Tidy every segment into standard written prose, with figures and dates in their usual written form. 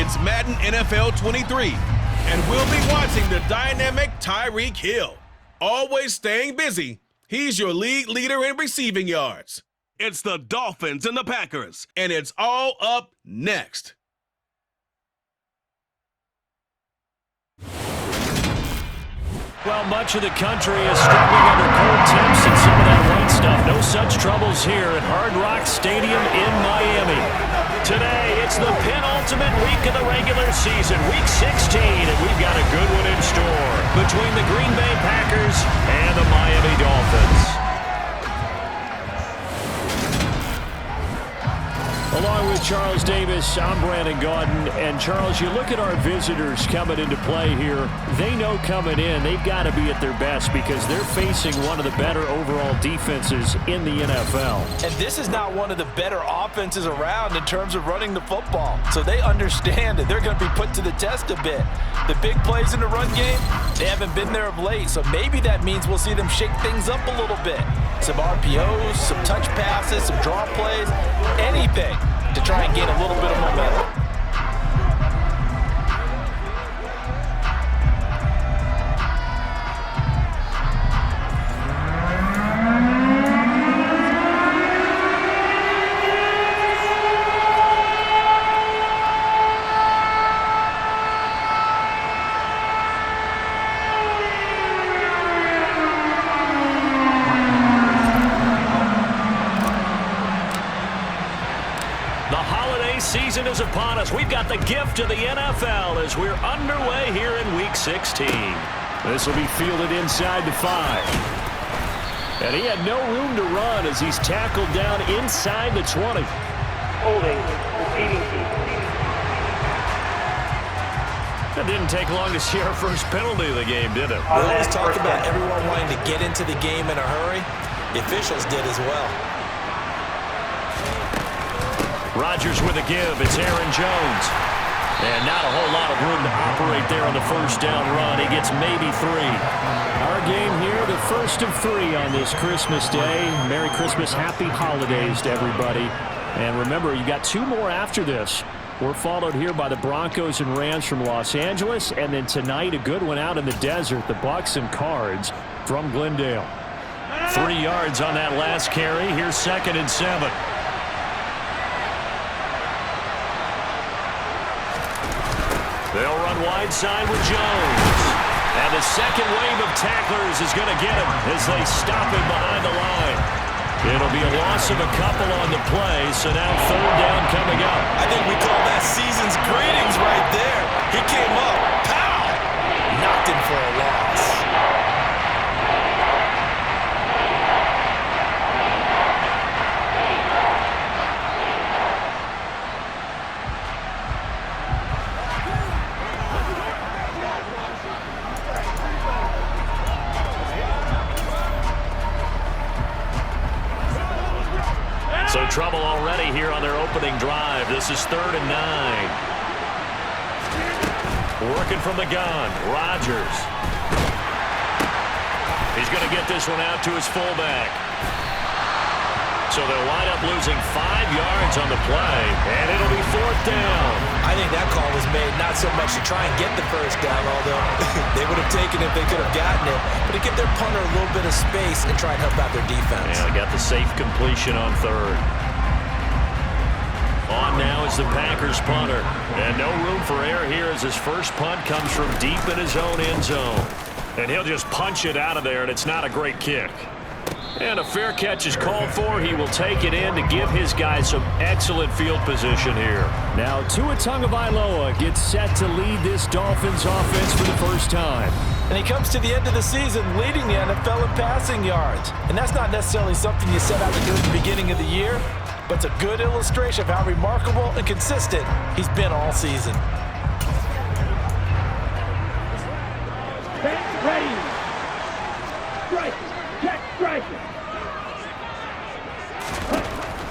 It's Madden NFL 23, and we'll be watching the dynamic Tyreek Hill. Always staying busy, he's your league leader in receiving yards. It's the Dolphins and the Packers, and it's all up next. Well, much of the country is struggling under cold temps and some of that white stuff. No such troubles here at Hard Rock Stadium in Miami. Today, it's the penultimate week of the regular season, Week 16, and we've got a good one in store between the Green Bay Packers and the Miami Dolphins. Along with Charles Davis, I'm Brandon Gaudin. And Charles, you look at our visitors coming into play here. They know coming in they've got to be at their best because they're facing one of the better overall defenses in the NFL. And this is not one of the better offenses around in terms of running the football. So they understand that they're going to be put to the test a bit. The big plays in the run game, they haven't been there of late. So maybe that means we'll see them shake things up a little bit. Some RPOs, some touch passes, some draw plays, anything to try and gain a little bit of momentum. Season is upon us. We've got the gift of the NFL as we're underway here in Week 16. This will be fielded inside the 5. And he had no room to run as he's tackled down inside the 20. Holding, receiving team. It didn't take long to see our first penalty of the game, did it? We always talk about everyone wanting to get into the game in a hurry. The officials did as well. Rodgers with a give. It's Aaron Jones. And not a whole lot of room to operate there on the first down run. He gets maybe 3. Our game here, the first of 3 on this Christmas Day. Merry Christmas, happy holidays to everybody. And remember, you got 2 more after this. We're followed here by the Broncos and Rams from Los Angeles. And then tonight, a good one out in the desert, the Bucs and Cards from Glendale. 3 yards on that last carry. Here's 2nd and 7. They'll run wide side with Jones. And the second wave of tacklers is going to get him as they stop him behind the line. It'll be a loss of a couple on the play, so now 3rd down coming up. I think we call that season's greetings right there. He came up, pow! Knocked him for a loss. So trouble already here on their opening drive. This is 3rd and 9. Working from the gun, Rodgers. He's going to get this one out to his fullback. So they'll wind up losing 5 yards on the play, and it'll be 4th down. I think that call was made not so much to try and get the first down, although they would have taken it if they could have gotten it, but to give their punter a little bit of space and try and help out their defense. Yeah, they got the safe completion on 3rd. On now is the Packers punter. And no room for error here as his first punt comes from deep in his own end zone. And he'll just punch it out of there, and it's not a great kick. And a fair catch is called for. He will take it in to give his guys some excellent field position here. Now Tua Tagavailoa gets set to lead this Dolphins offense for the first time. And he comes to the end of the season leading the NFL in passing yards. And that's not necessarily something you set out to do at the beginning of the year, but it's a good illustration of how remarkable and consistent he's been all season. Ready. Strike. Check. Strike.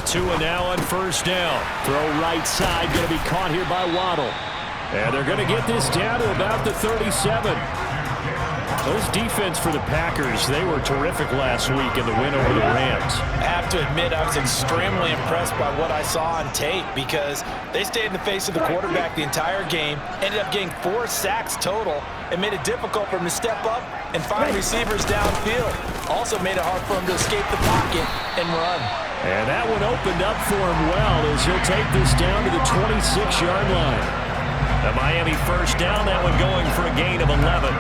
Tua now on first down. Throw right side, going to be caught here by Waddle. And they're going to get this down to about the 37. Those defense for the Packers, they were terrific last week in the win over the Rams. I have to admit, I was extremely impressed by what I saw on tape because they stayed in the face of the quarterback the entire game, ended up getting 4 sacks total, and made it difficult for him to step up and find receivers downfield. Also made it hard for him to escape the pocket and run. And that one opened up for him well as he'll take this down to the 26-yard line. The Miami first down, that one going for a gain of 11.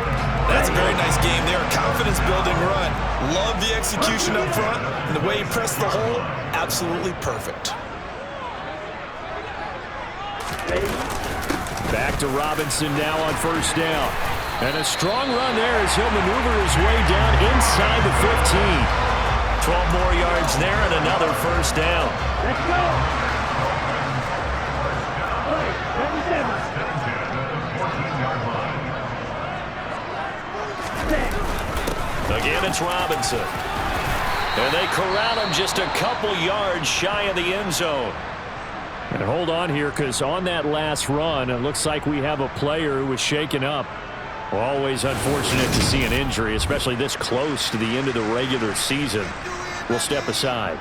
That's a very nice game there. Confidence-building run. Love the execution up front. And the way he pressed the hole, absolutely perfect. Back to Robinson now on first down. And a strong run there as he'll maneuver his way down inside the 15. 12 more yards there and another first down. Let's go. Again, it's Robinson. And they corral him just a couple yards shy of the end zone. And hold on here, because on that last run, it looks like we have a player who was shaken up. Always unfortunate to see an injury, especially this close to the end of the regular season. We'll step aside.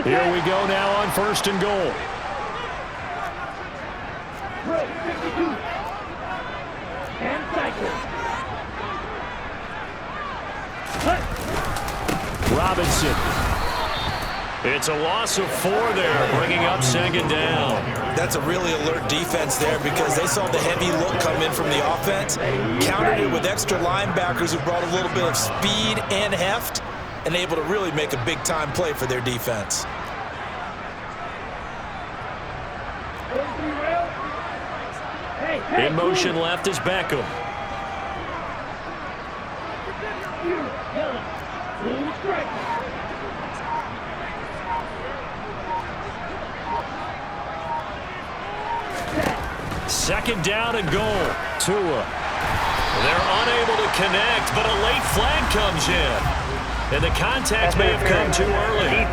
Here we go now on first and goal. Throw, 52. And cycle. Robinson. It's a loss of 4 there, bringing up second down. That's a really alert defense there because they saw the heavy look come in from the offense, countered it with extra linebackers who brought a little bit of speed and heft, and able to really make a big-time play for their defense. In motion left is Beckham. Second down and goal. Tua. They're unable to connect, but a late flag comes in. And the contact may have come too early.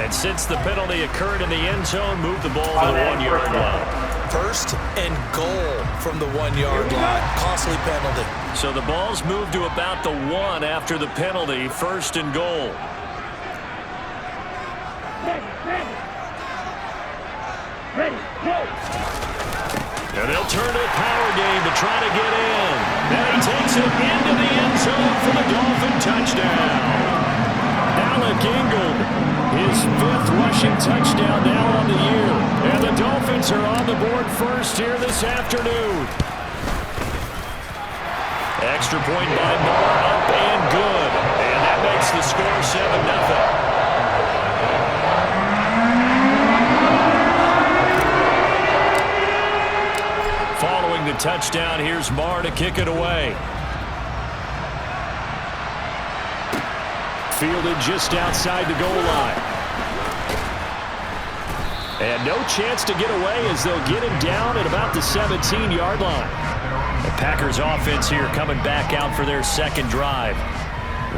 And since the penalty occurred in the end zone, move the ball to the 1-yard line. First and goal from the 1-yard line. Costly penalty. So the ball's moved to about the 1 after the penalty. First and goal. And they'll turn to a power game to try to get in. And he takes it into the end zone for the Dolphin touchdown. Alec Ingold, his 5th rushing touchdown now on the year. And the Dolphins are on the board first here this afternoon. Extra point by Moore, up and good. And that makes the score 7-0. Following the touchdown, here's Moore to kick it away. Fielded just outside the goal line. And no chance to get away as they'll get him down at about the 17-yard line. The Packers offense here coming back out for their second drive.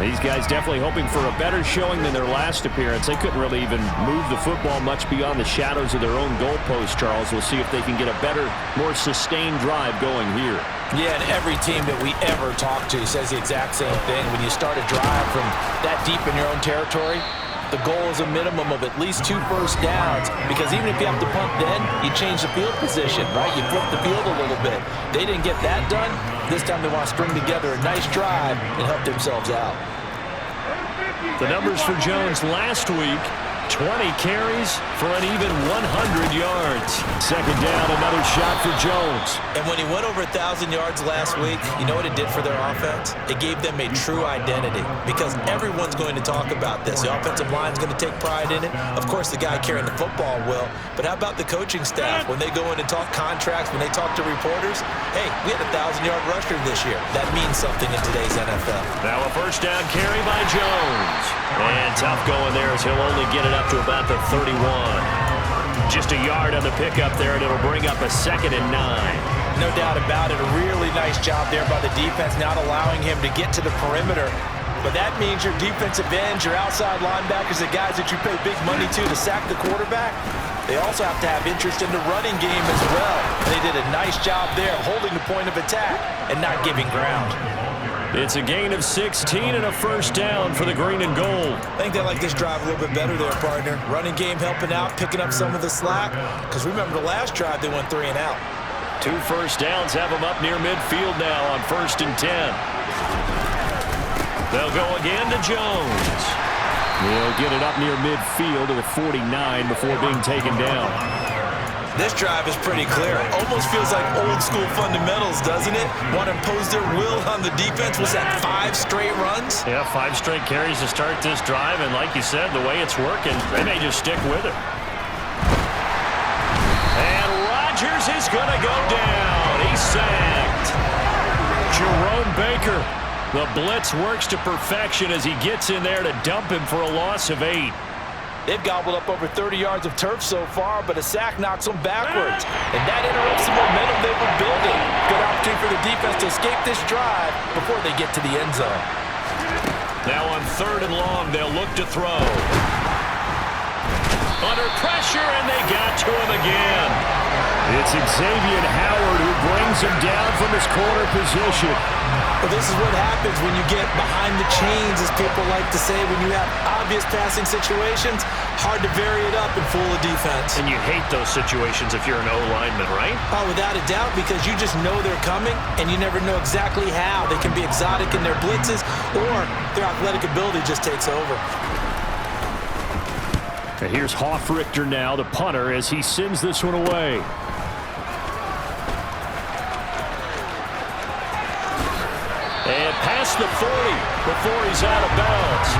These guys definitely hoping for a better showing than their last appearance. They couldn't really even move the football much beyond the shadows of their own goalpost, Charles. We'll see if they can get a better, more sustained drive going here. Yeah, and every team that we ever talk to says the exact same thing. When you start a drive from that deep in your own territory, the goal is a minimum of at least 2 first downs, because even if you have to punt then, you change the field position, right? You flip the field a little bit. They didn't get that done. This time they want to string together a nice drive and help themselves out. The numbers for Jones last week, 20 carries for an even 100 yards. Second down, another shot for Jones. And when he went over 1,000 yards last week, you know what it did for their offense? It gave them a true identity, because everyone's going to talk about this. The offensive line's going to take pride in it. Of course, the guy carrying the football will. But how about the coaching staff? When they go in and talk contracts, when they talk to reporters, hey, we had a 1,000-yard rusher this year. That means something in today's NFL. Now a first down carry by Jones. And tough going there as he'll only get it up to about the 31. Just a yard on the pickup there, and it'll bring up a 2nd and 9. No doubt about it. A really nice job there by the defense, not allowing him to get to the perimeter. But that means your defensive ends, your outside linebackers, the guys that you pay big money to sack the quarterback, They also have to have interest in the running game as well. They did a nice job there holding the point of attack and not giving ground. It's a gain of 16 and a first down for the green and gold. I think they like this drive a little bit better there, partner. Running game helping out, picking up some of the slack. Because remember the last drive, they went 3 and out. 2 first downs have them up near midfield now on 1st and 10. They'll go again to Jones. He'll get it up near midfield to the 49 before being taken down. This drive is pretty clear. Almost feels like old school fundamentals, doesn't it? Want to impose their will on the defense. Was that 5 straight runs? Yeah, 5 straight carries to start this drive, and like you said, the way it's working, they may just stick with it. And Rodgers is going to go down. He's sacked. Jerome Baker. The blitz works to perfection as he gets in there to dump him for a loss of 8. They've gobbled up over 30 yards of turf so far, but a sack knocks them backwards. And that interrupts the momentum they were building. Good opportunity for the defense to escape this drive before they get to the end zone. Now on 3rd and long, they'll look to throw. Under pressure, and they got to him again. It's Xavier Howard who brings him down from his corner position. Well, this is what happens when you get behind the chains, as people like to say. When you have obvious passing situations, hard to vary it up and fool a defense. And you hate those situations if you're an O-lineman, right? Oh, without a doubt, because you just know they're coming, and you never know exactly how. They can be exotic in their blitzes, or their athletic ability just takes over. And here's Hoffrichter now, the punter, as he sends this one away. And past the 40 before he's out of bounds.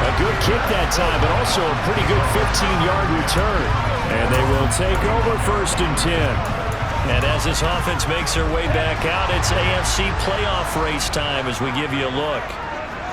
A good kick that time, but also a pretty good 15-yard return. And they will take over 1st and 10. And as this offense makes their way back out, it's AFC playoff race time as we give you a look.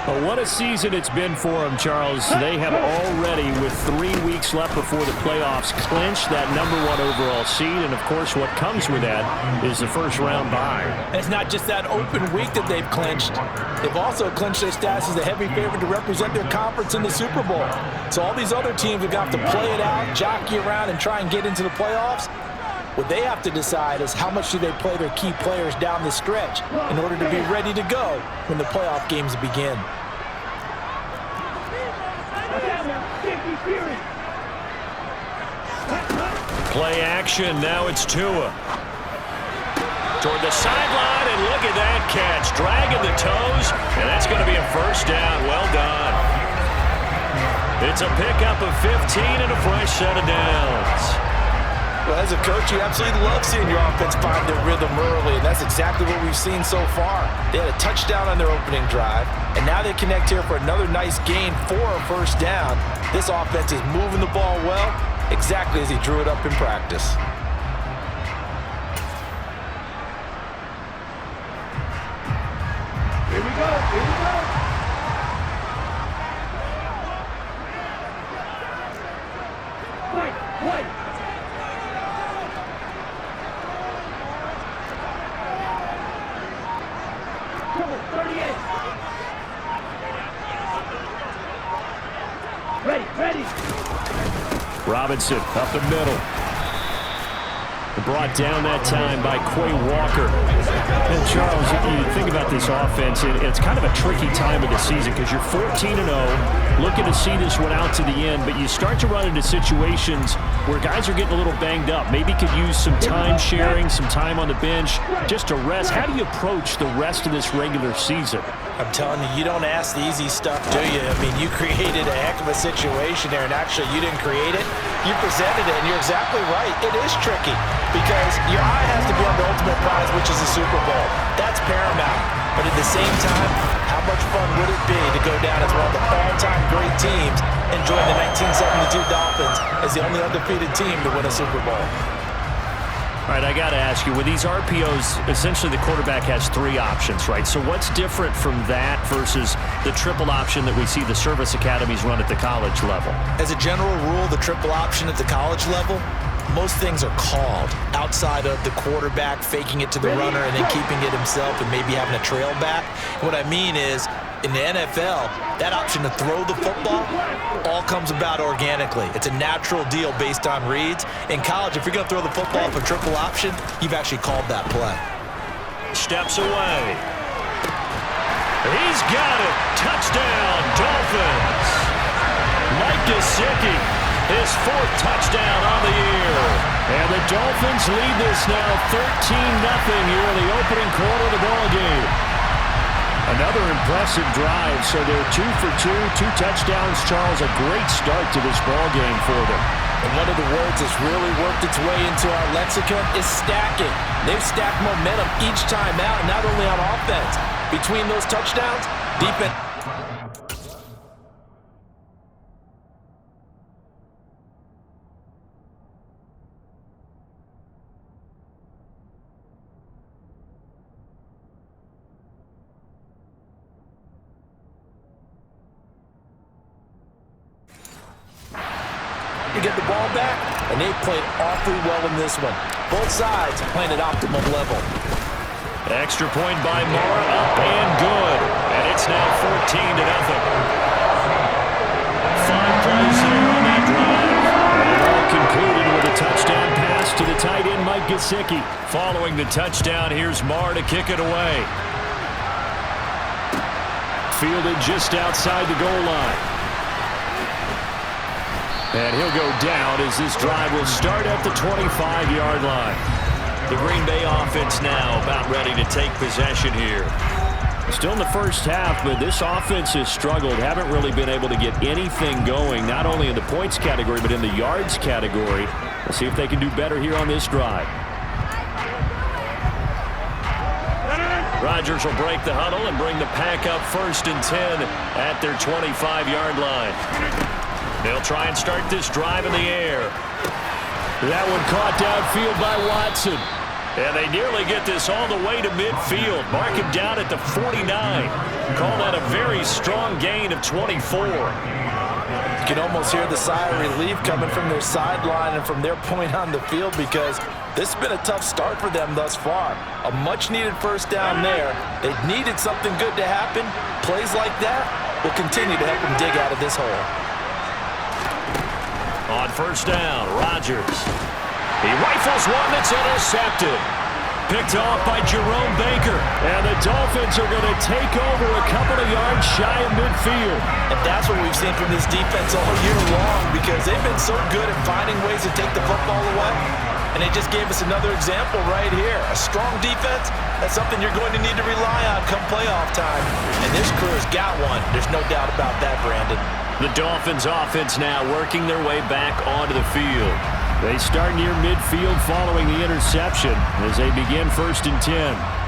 Well, what a season it's been for them, Charles. They have already, with 3 weeks left before the playoffs, clinched that #1 overall seed. And, of course, what comes with that is the first-round bye. And it's not just that open week that they've clinched. They've also clinched their status as a heavy favorite to represent their conference in the Super Bowl. So all these other teams have got to play it out, jockey around, and try and get into the playoffs. What they have to decide is how much do they play their key players down the stretch in order to be ready to go when the playoff games begin. Play action. Now it's Tua. Toward the sideline, and look at that catch. Dragging the toes, and that's going to be a first down. Well done. It's a pickup of 15 and a fresh set of downs. Well, as a coach, you absolutely love seeing your offense find their rhythm early, and that's exactly what we've seen so far. They had a touchdown on their opening drive, and now they connect here for another nice gain for a first down. This offense is moving the ball well, exactly as he drew it up in practice. Here we go, here we go. Wait. Trouble, 38. Ready. Robinson up the middle. Brought down that time by Quay Walker. And Charles, you think about this offense, it's kind of a tricky time of the season because you're 14-0, looking to see this one out to the end, but you start to run into situations where guys are getting a little banged up. Maybe could use some time sharing, some time on the bench just to rest. How do you approach the rest of this regular season? I'm telling you, you don't ask the easy stuff, do you? I mean, you created a heck of a situation there, and actually you didn't create it. You presented it, and you're exactly right. It is tricky because your eye has to be on the ultimate prize, which is the Super Bowl. That's paramount. But at the same time, how much fun would it be to go down as one of the all-time great teams and join the 1972 Dolphins as the only undefeated team to win a Super Bowl? All right, I got to ask you, with these RPOs, essentially the quarterback has 3 options, right? So what's different from that versus the triple option that we see the service academies run at the college level? As a general rule, the triple option at the college level, most things are called outside of the quarterback faking it to the runner and then keeping it himself and maybe having a trail back. What I mean is In the NFL, that option to throw the football all comes about organically. It's a natural deal based on reads. In college, if you're going to throw the football for triple option, you've actually called that play. Steps away. He's got it. Touchdown, Dolphins. Mike Gesicki, his 4th touchdown on the year. And the Dolphins lead this now 13-0 here in the opening quarter of the ballgame. Another impressive drive, so they're 2 for 2, 2 touchdowns, Charles. A great start to this ballgame for them. And one of the words that's really worked its way into our lexicon is stacking. They've stacked momentum each time out, not only on offense. Between those touchdowns, defense. To get the ball back, and they played awfully well in this one. Both sides playing at optimum level. Extra point by Moore, up and good. And it's now 14-0. 5 plays there on that drive. And it all concluded with a touchdown pass to the tight end, Mike Gesicki. Following the touchdown, here's Moore to kick it away. Fielded just outside the goal line. And he'll go down as this drive will start at the 25-yard line. The Green Bay offense now about ready to take possession here. Still in the first half, but this offense has struggled. Haven't really been able to get anything going, not only in the points category, but in the yards category. We'll see if they can do better here on this drive. Rodgers will break the huddle and bring the pack up 1st and 10 at their 25-yard line. They'll try and start this drive in the air. That one caught downfield by Watson. And they nearly get this all the way to midfield. Mark him down at the 49. Call that a very strong gain of 24. You can almost hear the sigh of relief coming from their sideline and from their point on the field, because this has been a tough start for them thus far. A much-needed first down there. They needed something good to happen. Plays like that will continue to help them dig out of this hole. On first down, Rodgers. He rifles one that's intercepted. Picked off by Jerome Baker. And the Dolphins are going to take over a couple of yards shy of midfield. And that's what we've seen from this defense all year long, because they've been so good at finding ways to take the football away. And they just gave us another example right here. A strong defense, that's something you're going to need to rely on come playoff time. And this crew's got one. There's no doubt about that, Brandon. The Dolphins offense now working their way back onto the field. They start near midfield following the interception as they begin 1st and 10.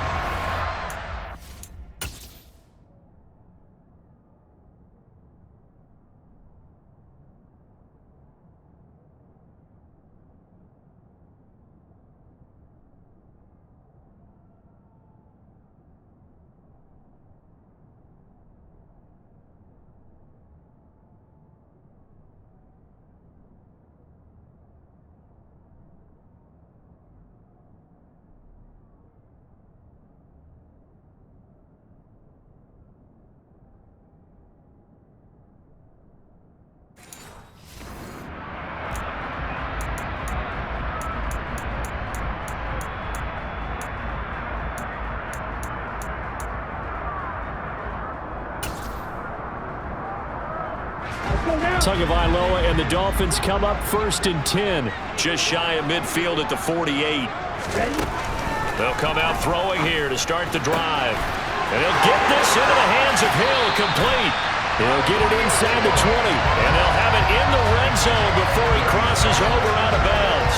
Tagavailoa and the Dolphins come up 1st and 10. Just shy of midfield at the 48. They'll come out throwing here to start the drive. And he'll get this into the hands of Hill, complete. He'll get it inside the 20. And they'll have it in the red zone before he crosses over out of bounds.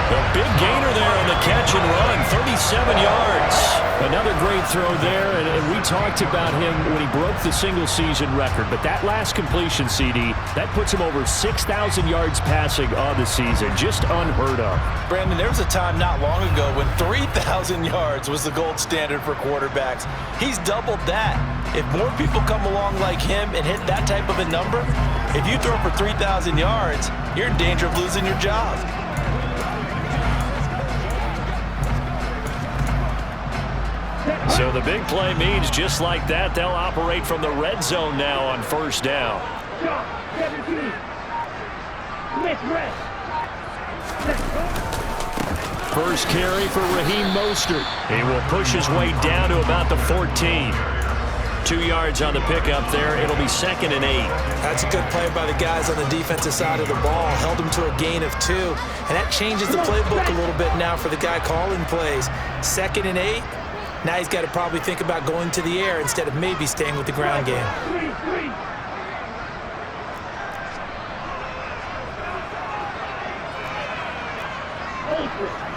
A big gainer there on the catch and run, 37 yards. Another great throw there, and we talked about him when he broke the single-season record. But that last completion, CD, that puts him over 6,000 yards passing on the season. Just unheard of. Brandon, there was a time not long ago when 3,000 yards was the gold standard for quarterbacks. He's doubled that. If more people come along like him and hit that type of a number, if you throw for 3,000 yards, you're in danger of losing your job. So the big play means just like that, they'll operate from the red zone now on first down. Shot, 17. Smith, rest. First carry for Raheem Mostert. He will push his way down to about the 14. 2 yards on the pickup there. It'll be 2nd and 8. That's a good play by the guys on the defensive side of the ball. Held him to a gain of 2. And that changes the playbook a little bit now for the guy calling plays. 2nd and 8. Now he's got to probably think about going to the air instead of maybe staying with the ground game. 3.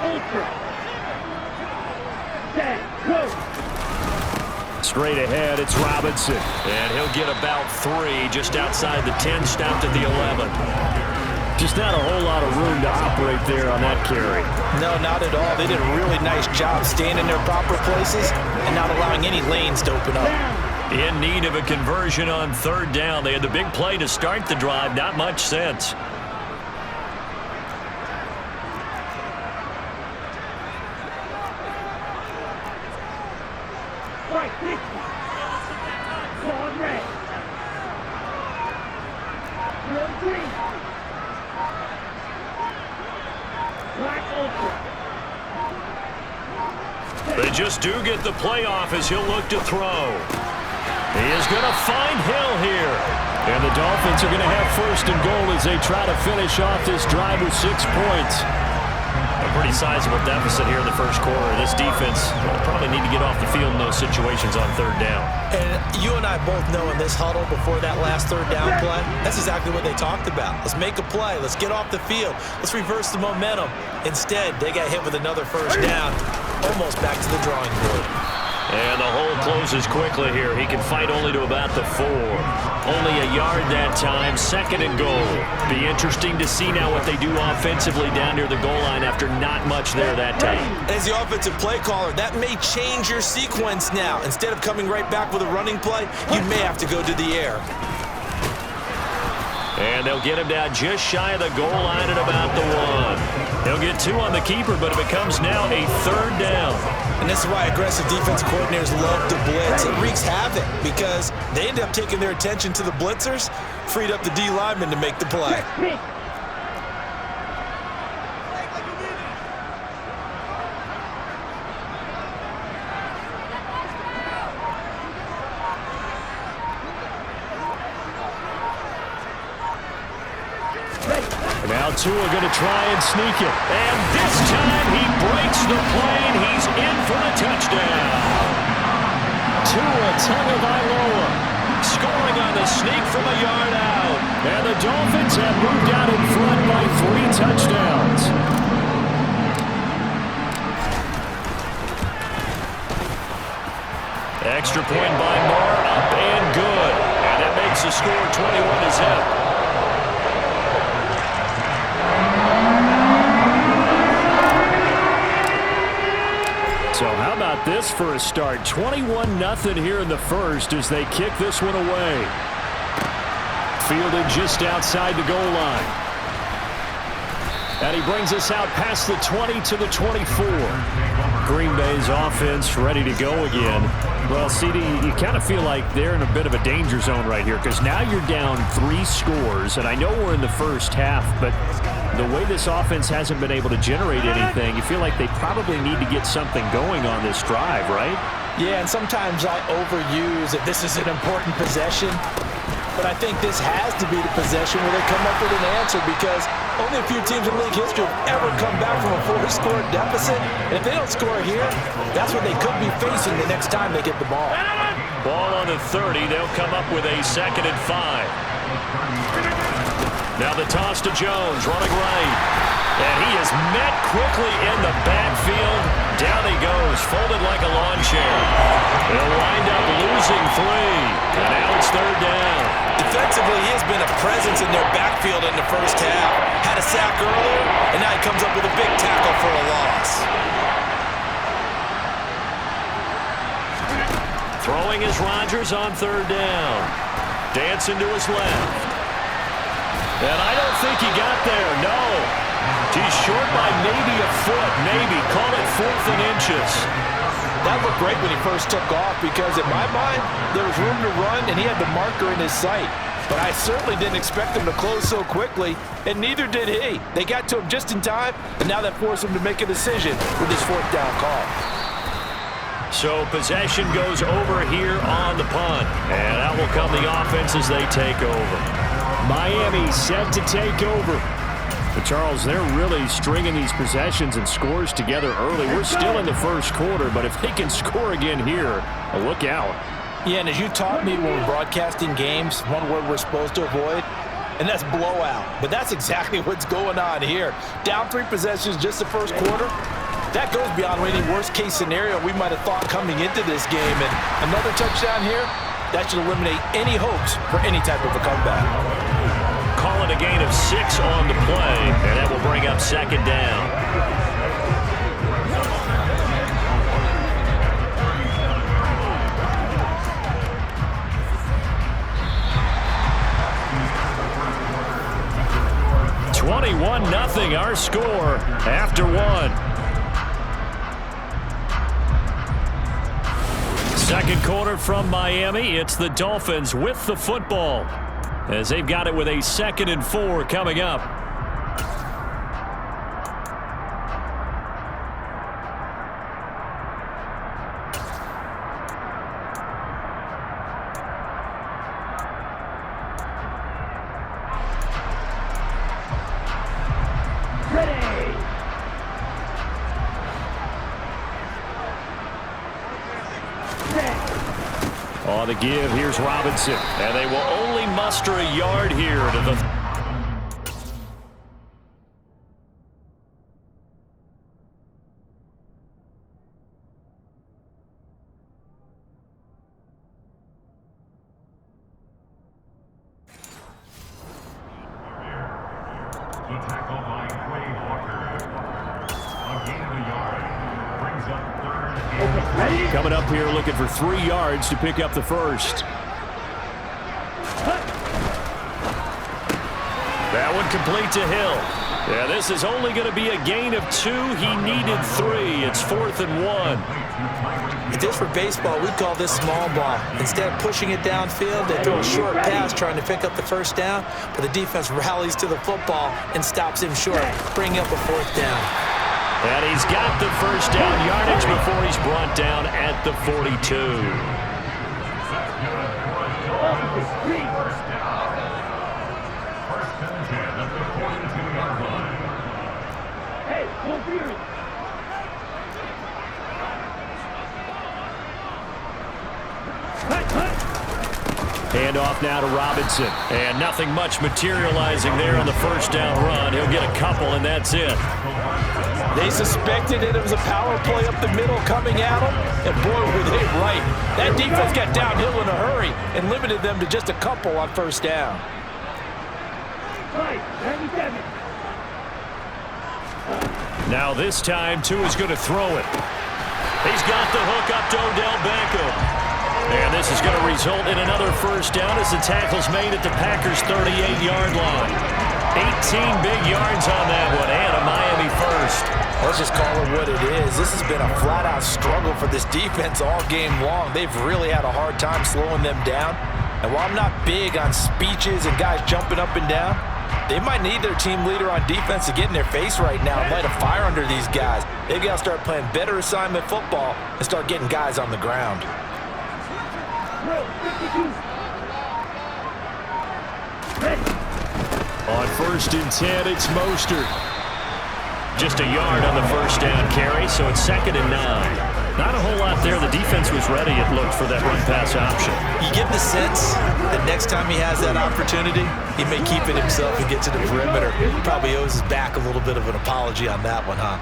Ultra. Set, go. Straight ahead, it's Robinson. And he'll get about 3 just outside the 10, stopped at the 11. Just not a whole lot of room to operate there on that carry. No, not at all. They did a really nice job staying in their proper places and not allowing any lanes to open up. In need of a conversion on 3rd down. They had the big play to start the drive. Not much sense. Right, 60. Ball red. Real green. Black ultra. They just do get the playoff as he'll look to throw. He is going to find Hill here. And the Dolphins are going to have 1st and goal as they try to finish off this drive with 6 points. A pretty sizable deficit here in the first quarter. This defense will probably need to get off the field in those situations on 3rd down. And you and I both know in this huddle before that last 3rd down play, that's exactly what they talked about. Let's make a play. Let's get off the field. Let's reverse the momentum. Instead, they got hit with another 1st down, almost back to the drawing board. And the hole closes quickly here. He can fight only to about the 4. Only a yard that time, 2nd and goal. Be interesting to see now what they do offensively down near the goal line after not much there that time. As the offensive play caller, that may change your sequence now. Instead of coming right back with a running play, you may have to go to the air. And they'll get him down just shy of the goal line at about the 1. He'll get 2 on the keeper, but it becomes now a 3rd down. And this is why aggressive defensive coordinators love to blitz. It wreaks havoc because they end up taking their attention to the blitzers, freed up the D lineman to make the play. Now Tua going to try and sneak it. And this time he breaks the plane. He's in for a touchdown. Tua Tagavailoa scoring on the sneak from a yard out. And the Dolphins have moved out in front by 3 touchdowns. Extra point by Moore, up and good. And that makes the score 21-0. So how about this for a start? 21-0 here in the first as they kick this one away. Fielded just outside the goal line. And he brings us out past the 20 to the 24. Green Bay's offense ready to go again. Well, CD, you kind of feel like they're in a bit of a danger zone right here because now you're down 3 scores, and I know we're in the first half, but the way this offense hasn't been able to generate anything, you feel like they probably need to get something going on this drive, right? Yeah, and sometimes I overuse that this is an important possession, but I think this has to be the possession where they come up with an answer because only a few teams in league history have ever come back from a 4-score deficit, and if they don't score here, that's what they could be facing the next time they get the ball. Ball on the 30, they'll come up with a 2nd and 5. Now the toss to Jones, running right. And he is met quickly in the backfield. Down he goes, folded like a lawn chair. They'll wind up losing 3. And now it's 3rd down. Defensively, he has been a presence in their backfield in the first half. Had a sack earlier, and now he comes up with a big tackle for a loss. Throwing is Rodgers on 3rd down. Dancing to his left. And I don't think he got there, no. He's short by maybe a foot, maybe. Call it 4th and inches. That looked great when he first took off because, in my mind, there was room to run, and he had the marker in his sight. But I certainly didn't expect him to close so quickly, and neither did he. They got to him just in time, and now that forced him to make a decision with his fourth down call. So possession goes over here on the punt, and out will come the offense as they take over. Miami set to take over. But Charles, they're really stringing these possessions and scores together early. We're still in the first quarter, but if they can score again here, look out. Yeah, and as you taught me when we're broadcasting games, one word we're supposed to avoid, and that's blowout. But that's exactly what's going on here. Down 3 possessions just the first quarter. That goes beyond any worst-case scenario we might have thought coming into this game. And another touchdown here, that should eliminate any hopes for any type of a comeback. Call it a gain of 6 on the play, and that will bring up second down. $21-0 our score after 1. Second quarter from Miami. It's the Dolphins with the football, as they've got it with a 2nd and 4 coming up. On the give, here's Robinson, and they will only muster a yard here to the... Coming up here looking for 3 yards to pick up the first. That one complete to Hill. Yeah, this is only going to be a gain of 2. He needed 3. It's 4th and 1. If this were baseball, we'd call this small ball. Instead of pushing it downfield, they throw a short pass trying to pick up the first down, but the defense rallies to the football and stops him short, bringing up a 4th down. And he's got the first down yardage before he's brought down at the 42. Handoff now to Robinson. And nothing much materializing there on the first down run. He'll get a couple, and that's it. They suspected that it was a power play up the middle coming at them, and boy, were they right. That defense got downhill in a hurry and limited them to just a couple on first down. Now this time, Tua's going to throw it. He's got the hook up to Odell Beckham. And this is going to result in another first down as the tackle's made at the Packers' 38-yard line. 18 big yards on that one, and a Miami first. Let's just call it what it is. This has been a flat-out struggle for this defense all game long. They've really had a hard time slowing them down. And while I'm not big on speeches and guys jumping up and down, they might need their team leader on defense to get in their face right now and light a fire under these guys. They've got to start playing better assignment football and start getting guys on the ground. On 1st and 10, it's Mostert. Just a yard on the first down carry, so it's 2nd and 9. Not a whole lot there. The defense was ready, it looked, for that run-pass option. You get the sense that next time he has that opportunity, he may keep it himself and get to the perimeter. Probably owes his back a little bit of an apology on that one, huh?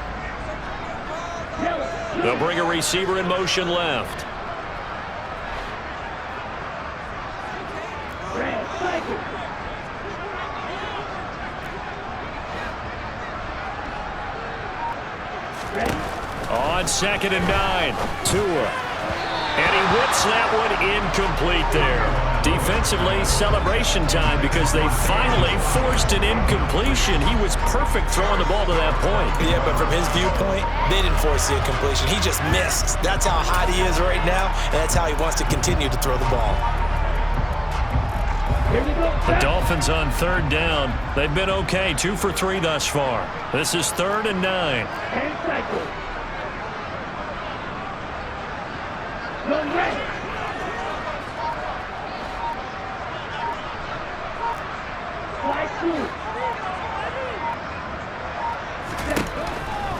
They'll bring a receiver in motion left. On 2nd and 9, Tua. And he whips that one incomplete there. Defensively, celebration time because they finally forced an incompletion. He was perfect throwing the ball to that point. Yeah, but from his viewpoint, they didn't force the incompletion. He just missed. That's how hot he is right now, and that's how he wants to continue to throw the ball. The Dolphins on third down. They've been okay, 2 for 3 thus far. This is 3rd and 9. Hand cycle. Go red.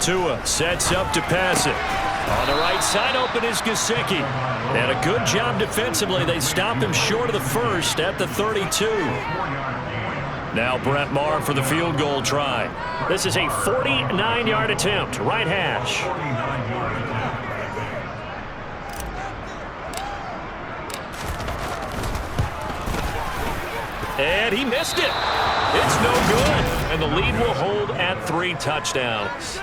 Tua sets up to pass it. On the right side, open is Gesicki. And a good job defensively. They stop him short of the first at the 32. Now Brett Maher for the field goal try. This is a 49-yard attempt, right hash. And he missed it. It's no good. And the lead will hold at 3 touchdowns.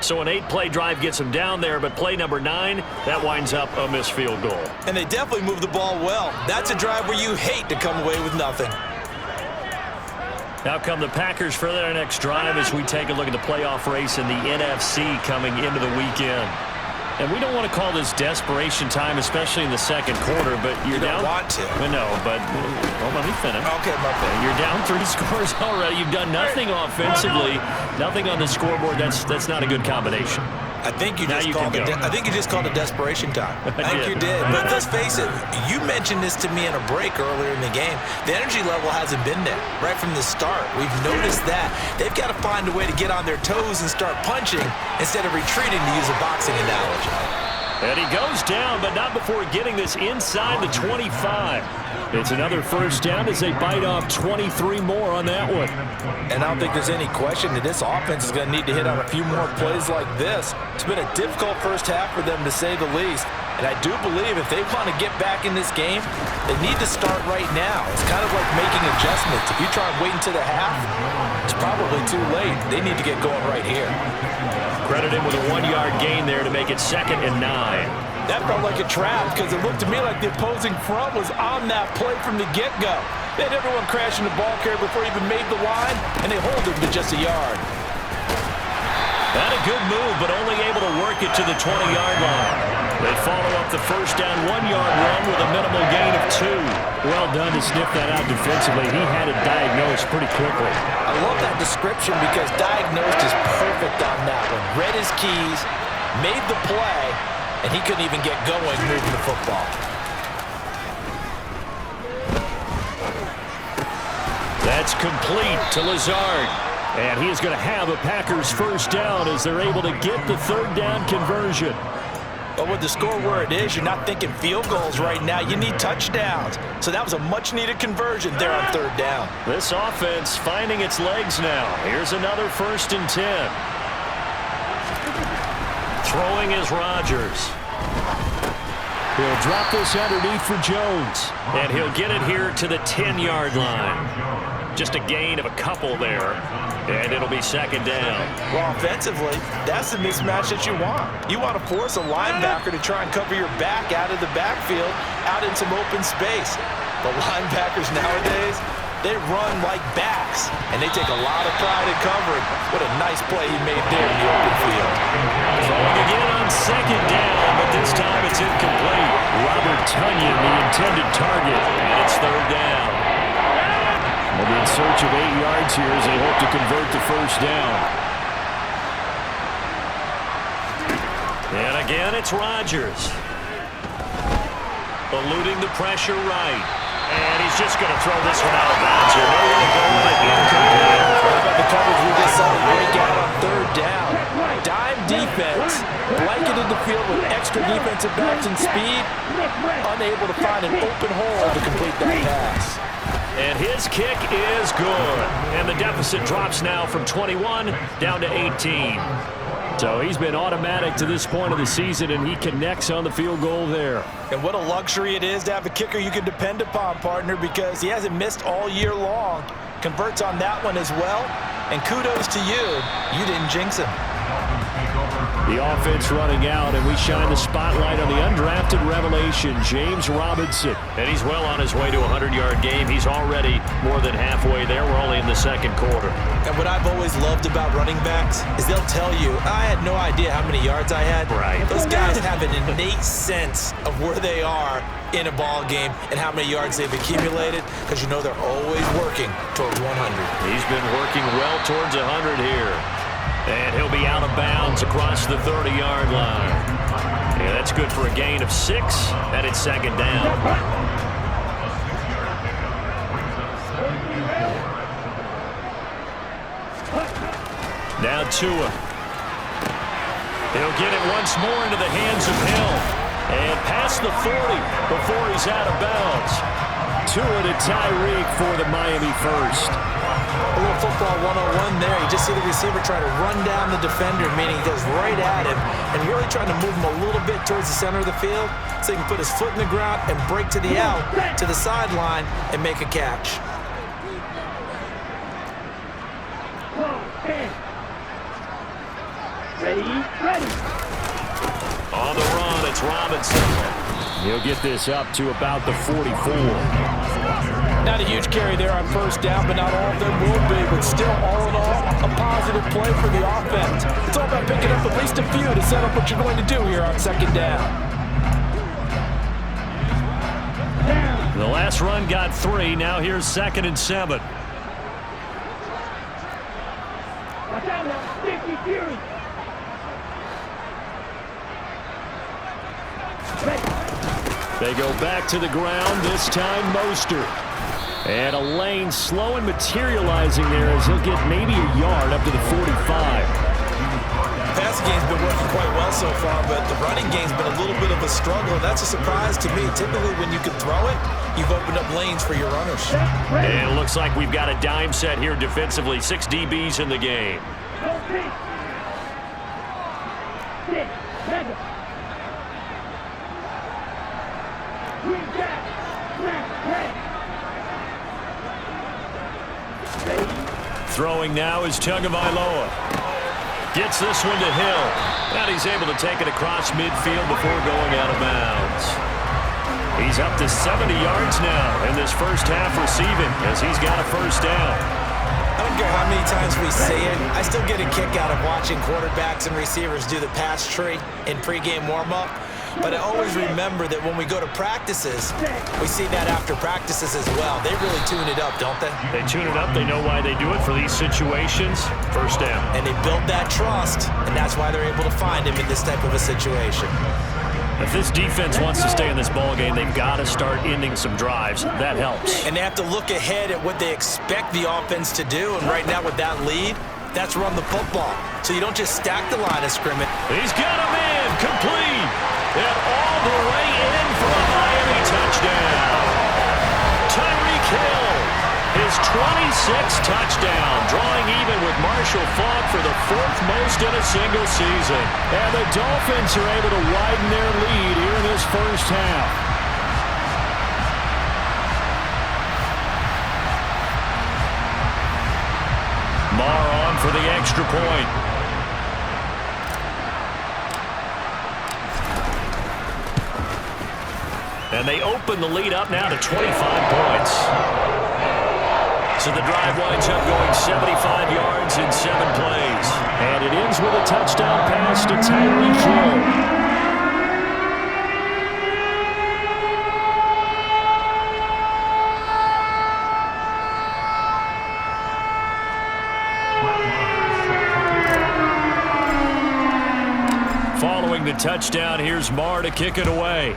So an 8-play drive gets him down there, but play number 9, that winds up a missed field goal. And they definitely moved the ball well. That's a drive where you hate to come away with nothing. Now come the Packers for their next drive as we take a look at the playoff race in the NFC coming into the weekend. And we don't want to call this desperation time, especially in the second quarter, but you're down. You don't want to. No, but well, let me finish. Okay, my bad. You're down 3 scores already. You've done nothing offensively, nothing on the scoreboard. That's not a good combination. I think you just called it desperation time. I think you did. But let's face it, you mentioned this to me in a break earlier in the game. The energy level hasn't been there right from the start. We've noticed that. They've got to find a way to get on their toes and start punching instead of retreating, to use a boxing analogy. And he goes down, but not before getting this inside the 25. It's another first down as they bite off 23 more on that one. And I don't think there's any question that this offense is going to need to hit on a few more plays like this. It's been a difficult first half for them, to say the least. And I do believe if they want to get back in this game, they need to start right now. It's kind of like making adjustments. If you try and wait until the half, it's probably too late. They need to get going right here. Credit him with a 1-yard gain there to make it 2nd and 9. That felt like a trap because it looked to me like the opposing front was on that play from the get-go. They had everyone crashing the ball carrier before he even made the line, and they hold him to just a yard. Not a good move, but only able to work it to the 20-yard line. They follow up the first down 1-yard run with a minimal gain of 2. Well done to sniff that out defensively. He had it diagnosed pretty quickly. I love that description because diagnosed is perfect on that one. Read his keys, made the play, and he couldn't even get going moving the football. That's complete to Lazard. And he is going to have a Packers first down as they're able to get the 3rd down conversion. But with the score where it is, you're not thinking field goals right now. You need touchdowns. So that was a much-needed conversion there on 3rd down. This offense finding its legs now. Here's another 1st and 10. Throwing is Rodgers. He'll drop this underneath for Jones. And he'll get it here to the 10-yard line. Just a gain of a couple there. And it'll be 2nd down. Well, offensively, that's the mismatch that you want. You want to force a linebacker to try and cover your back out of the backfield, out in some open space. The linebackers nowadays, they run like backs, and they take a lot of pride in covering. What a nice play he made there in the open field. Throwing again on 2nd down, but this time it's incomplete. Robert Tonyan, the intended target, and it's 3rd down. They'll be in search of 8 yards here as they hope to convert the first down. And again, it's Rodgers. Eluding the pressure right. And he's just going to throw this one out of bounds here. They're going to go with it incomplete. What about the coverage we just saw break out on 3rd down? Dime defense, blanketed the field with extra defensive backs and speed, unable to find an open hole to complete that pass. And his kick is good. And the deficit drops now from 21 down to 18. So he's been automatic to this point of the season, and he connects on the field goal there. And what a luxury it is to have a kicker you can depend upon, partner, because he hasn't missed all year long. Converts on that one as well. And kudos to you. You didn't jinx him. The offense running out, and we shine the spotlight on the undrafted revelation, James Robinson. And he's well on his way to a 100-yard game. He's already more than halfway there. We're only in the second quarter. And what I've always loved about running backs is they'll tell you, I had no idea how many yards I had. Right. Those guys have an innate sense of where they are in a ball game and how many yards they've accumulated, because you know they're always working towards 100. He's been working well towards 100 here. And he'll be out of bounds across the 30-yard line. Yeah, that's good for a gain of 6, and it's second down. Now Tua. He'll get it once more into the hands of Hill. And past the 40 before he's out of bounds. Tua to Tyreek for the Miami first. A little football 101 there. You just see the receiver try to run down the defender, meaning he goes right at him and really trying to move him a little bit towards the center of the field so he can put his foot in the ground and break to the out, to the sideline, and make a catch. Ready. On the run, it's Robinson. He'll get this up to about the 44. Not a huge carry there on first down, but not all of them will be. But still, all in all, a positive play for the offense. It's all about picking up at least a few to set up what you're going to do here on second down. The last run got 3. Now here's 2nd and 7. Watch out now, Sticky Fury. They go back to the ground, this time Mostert. And a lane slow and materializing there as he'll get maybe a yard up to the 45. The passing game's been working quite well so far, but the running game's been a little bit of a struggle, and that's a surprise to me. Typically, when you can throw it, you've opened up lanes for your runners. And it looks like we've got a dime set here defensively. 6 DBs in the game. Throwing now is Tagavailoa. Gets this one to Hill. And he's able to take it across midfield before going out of bounds. He's up to 70 yards now in this first half receiving as he's got a first down. I don't care how many times we say it, I still get a kick out of watching quarterbacks and receivers do the pass tree in pregame warm-up. But I always remember that when we go to practices, we see that after practices as well. They really tune it up, don't they? They tune it up. They know why they do it for these situations. First down. And they build that trust, and that's why they're able to find him in this type of a situation. If this defense wants to stay in this ballgame, they've got to start ending some drives. That helps. And they have to look ahead at what they expect the offense to do. And right now with that lead, that's run the football. So you don't just stack the line of scrimmage. He's got him in. Complete. And all the way in for a Miami touchdown. Tyreek Hill, his 26th touchdown, drawing even with Marshall Faulk for the 4th most in a single season. And the Dolphins are able to widen their lead here in this first half. Marr on for the extra point. And they open the lead up now to 25 points. So the drive winds up going 75 yards in 7 plays. And it ends with a touchdown pass to Tyreek Hill. Following the touchdown, here's Marr to kick it away.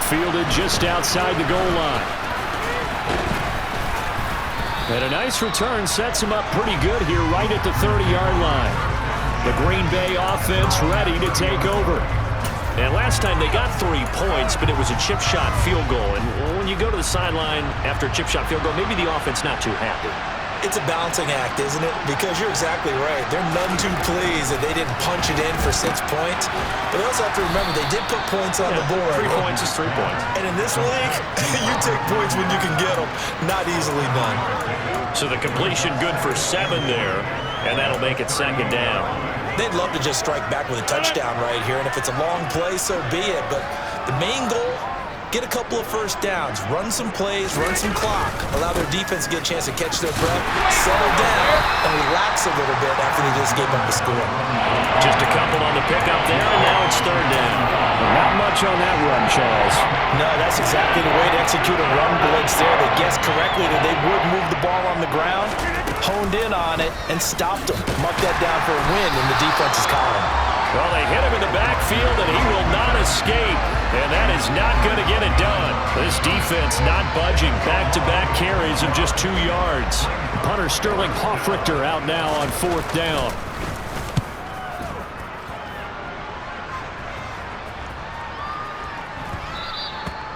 Fielded just outside the goal line. And a nice return sets him up pretty good here right at the 30-yard line. The Green Bay offense ready to take over. And last time they got 3 points, but it was a chip shot field goal. And when you go to the sideline after a chip shot field goal, maybe the offense not too happy. It's a balancing act, isn't it? Because you're exactly right. They're none too pleased that they didn't punch it in for 6 points. But they also have to remember they did put points on the board. 3 points is 3 points. And in this league, you take points when you can get them. Not easily done. So the completion good for 7 there. and that'll make it second down. They'd love to just strike back with a touchdown right here, and if it's a long play, so be it. But the main goal, get a couple of first downs, run some plays, run some clock, allow their defense to get a chance to catch their breath, settle down, and relax a little bit after they just gave up the score. Just a couple on the pickup there, and now it's third down. Not much on that run, Charles. No, that's exactly the way to execute a run blitz there. They guessed correctly that they would move the ball on the ground, honed in on it, and stopped them. Mark that down for a win in the defense's column. Well, they hit him in the backfield, and he will not escape. And that is not going to get it done. This defense not budging. Back-to-back carries of just 2 yards. Punter Sterling Hoffrichter out now on fourth down.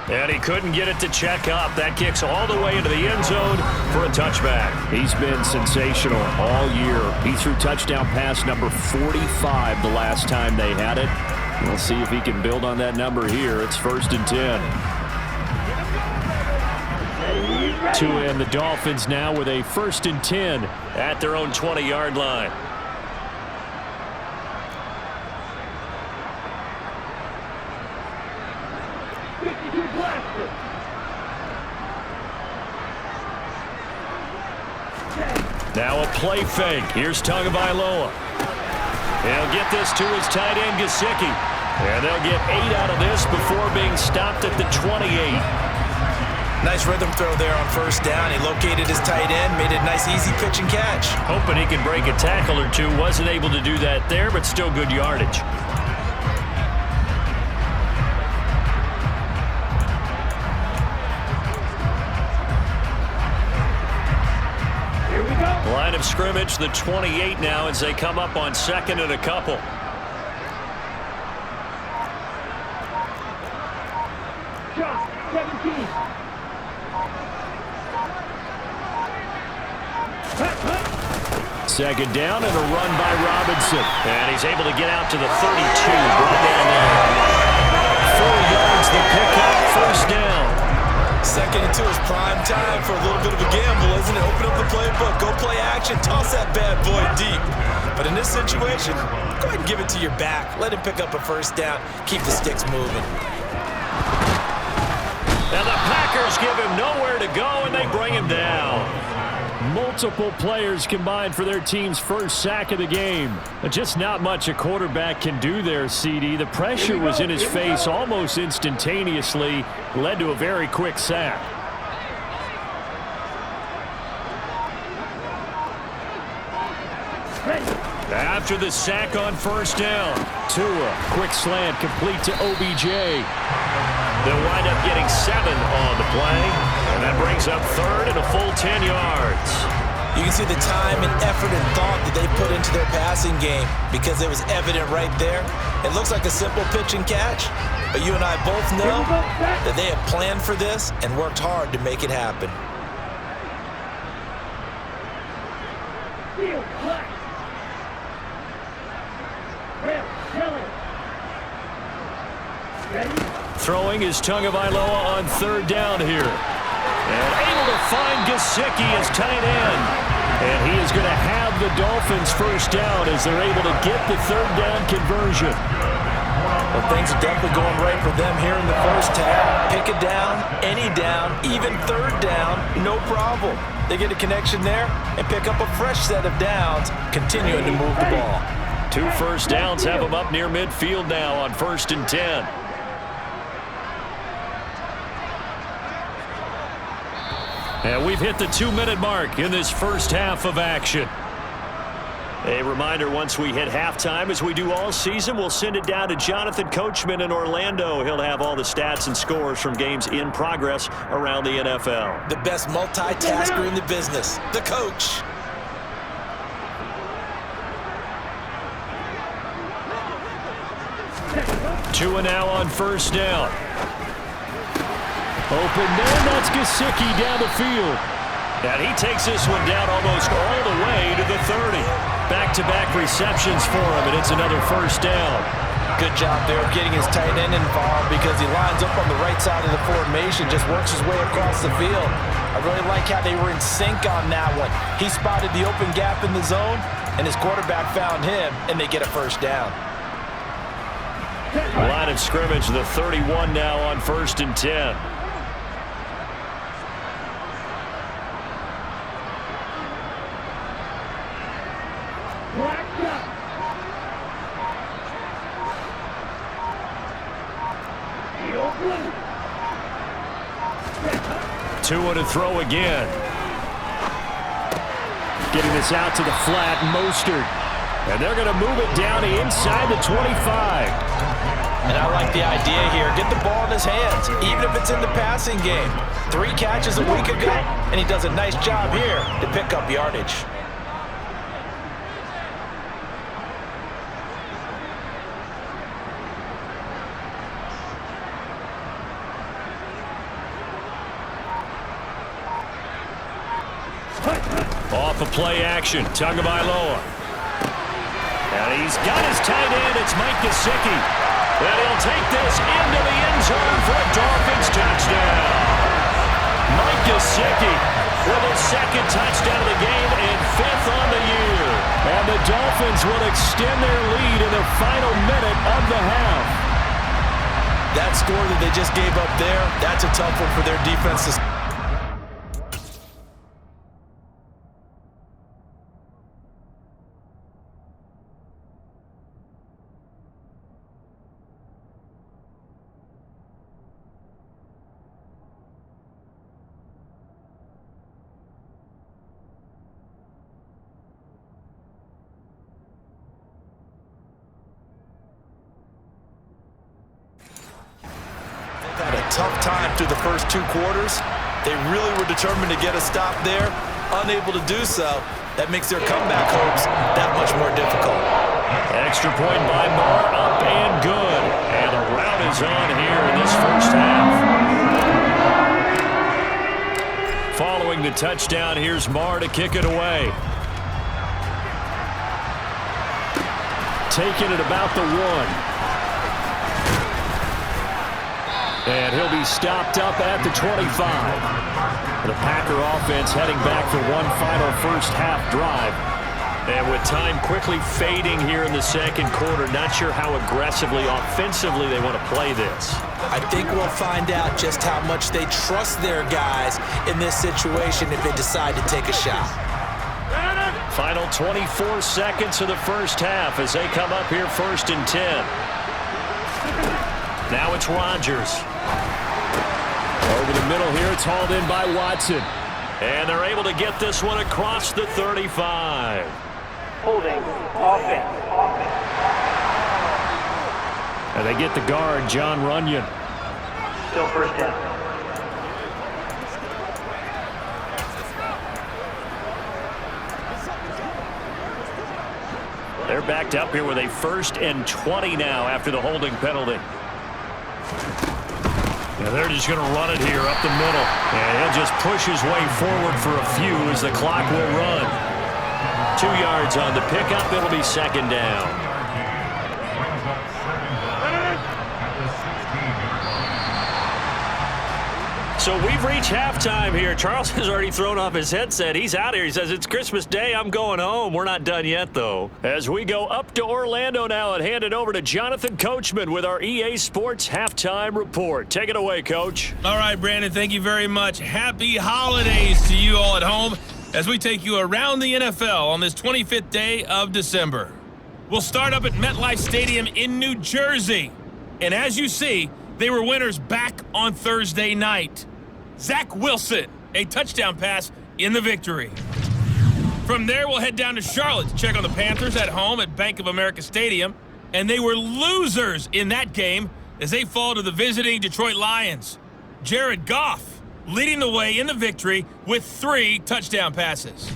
And he couldn't get it to check up. That kicks all the way into the end zone for a touchback. He's been sensational all year. He threw touchdown pass number 45 the last time they had it. We'll see if he can build on that number here. It's 1st and 10. Tua and the Dolphins now with a 1st and 10 at their own 20-yard line. Now a play fake. Here's Tagavailoa. He'll get this to his tight end, Gesicki. And they'll get 8 out of this before being stopped at the 28. Nice rhythm throw there on first down. He located his tight end, made it a nice, easy pitch and catch. Hoping he can break a tackle or two. Wasn't able to do that there, but still good yardage. Line of scrimmage, the 28 now as they come up on 2nd and a couple. Shot, 17. Second down and a run by Robinson. And he's able to get out to the 32. Brought down there. 4 yards the pickup, first down. 2nd and 2 is prime time for a little bit of a gamble, isn't it? Open up the playbook, go play action, toss that bad boy deep. But in this situation, go ahead and give it to your back. Let him pick up a first down. Keep the sticks moving. And the Packers give him nowhere to go, and they bring him down. Multiple players combined for their team's first sack of the game. Just not much a quarterback can do there, CD. The pressure was in his face almost instantaneously, led to a very quick sack. After the sack on first down, Tua, quick slant complete to OBJ. They'll wind up getting 7 on the play, and that brings up 3rd and a full 10 yards. You can see the time and effort and thought that they put into their passing game because it was evident right there. It looks like a simple pitch and catch, but you and I both know that they have planned for this and worked hard to make it happen. Throwing is Tagavailoa on 3rd down here. And able to find Gesicki as tight end. And he is going to have the Dolphins first down as they're able to get the 3rd down conversion. Well, things are definitely going right for them here in the first half. Pick a down, any down, even 3rd down, no problem. They get a connection there and pick up a fresh set of downs, continuing to move the ball. 2 first downs have them up near midfield now on 1st and 10. And we've hit the 2-minute mark in this first half of action. A reminder, once we hit halftime, as we do all season, we'll send it down to Jonathan Coachman in Orlando. He'll have all the stats and scores from games in progress around the NFL. The best multitasker in the business, the coach. Tua now on first down. Open man, that's Gesicki down the field. And he takes this one down almost all the way to the 30. Back-to-back receptions for him, and it's another first down. Good job there of getting his tight end involved because he lines up on the right side of the formation, just works his way across the field. I really like how they were in sync on that one. He spotted the open gap in the zone, and his quarterback found him, and they get a first down. Line of scrimmage, the 31 now on 1st and 10. Tua to throw again. Getting this out to the flat, Mostert. And they're going to move it down to inside the 25. And I like the idea here. Get the ball in his hands, even if it's in the passing game. 3 catches a week ago, and he does a nice job here to pick up yardage. Off of play action, Tagavailoa. And he's got his tight end, it's Mike Gesicki. And he'll take this into the end zone for a Dolphins touchdown. Mike Gesicki with his 2nd touchdown of the game and 5th on the year. And the Dolphins will extend their lead in the final minute of the half. That score that they just gave up there, that's a tough one for their defense to... Had a tough time through the first 2 quarters. They really were determined to get a stop there. Unable to do so. That makes their comeback hopes that much more difficult. Extra point by Marr, up and good. And the rout is on here in this first half. Following the touchdown, here's Marr to kick it away. Taking it about the 1. And he'll be stopped up at the 25. The Packer offense heading back for one final first half drive. And with time quickly fading here in the 2nd quarter, not sure how aggressively, offensively they want to play this. I think we'll find out just how much they trust their guys in this situation if they decide to take a shot. Final 24 seconds of the first half as they come up here 1st and 10. Now it's Rodgers. Over the middle here, it's hauled in by Watson. And they're able to get this one across the 35. Holding. Offense. And they get the guard, John Runyon. Still first down. They're backed up here with a 1st and 20 now after the holding penalty. And they're just going to run it here up the middle. And he'll just push his way forward for a few as the clock will run. 2 yards on the pickup. It'll be 2nd down. So we've reached halftime here. Charles has already thrown off his headset. He's out here. He says, it's Christmas Day. I'm going home. We're not done yet, though. As we go up to Orlando now and hand it over to Jonathan Coachman with our EA Sports Halftime Report. Take it away, Coach. All right, Brandon, thank you very much. Happy holidays to you all at home as we take you around the NFL on this 25th day of December. We'll start up at MetLife Stadium in New Jersey. And as you see, they were winners back on Thursday night. Zach Wilson, a touchdown pass in the victory. From there, we'll head down to Charlotte to check on the Panthers at home at Bank of America Stadium. And they were losers in that game as they fall to the visiting Detroit Lions. Jared Goff leading the way in the victory with 3 touchdown passes.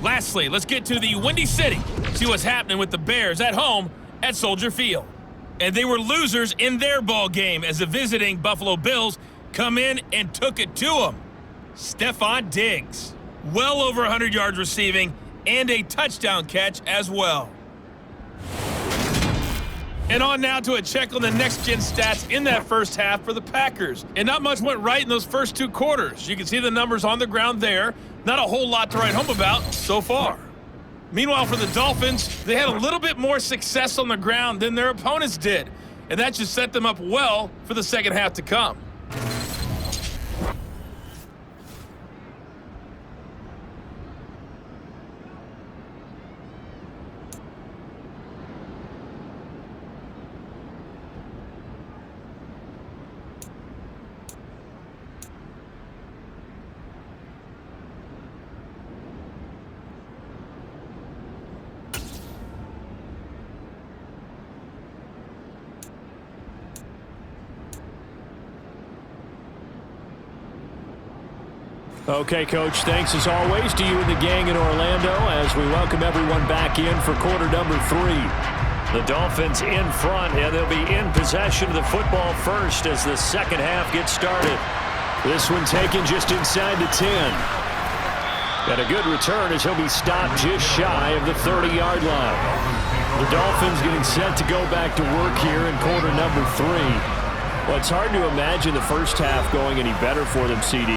Lastly, let's get to the Windy City, see what's happening with the Bears at home at Soldier Field. And they were losers in their ball game as the visiting Buffalo Bills come in and took it to them. Stephon Diggs, well over 100 yards receiving and a touchdown catch as well. And on now to a check on the next-gen stats in that first half for the Packers. And not much went right in those first 2 quarters. You can see the numbers on the ground there. Not a whole lot to write home about so far. Meanwhile, for the Dolphins, they had a little bit more success on the ground than their opponents did, and that just set them up well for the second half to come. Okay, Coach, thanks as always to you and the gang in Orlando as we welcome everyone back in for quarter number 3. The Dolphins in front, and they'll be in possession of the football first as the second half gets started. This one taken just inside the 10. And a good return as he'll be stopped just shy of the 30-yard line. The Dolphins getting set to go back to work here in quarter number 3. Well, it's hard to imagine the first half going any better for them, CD.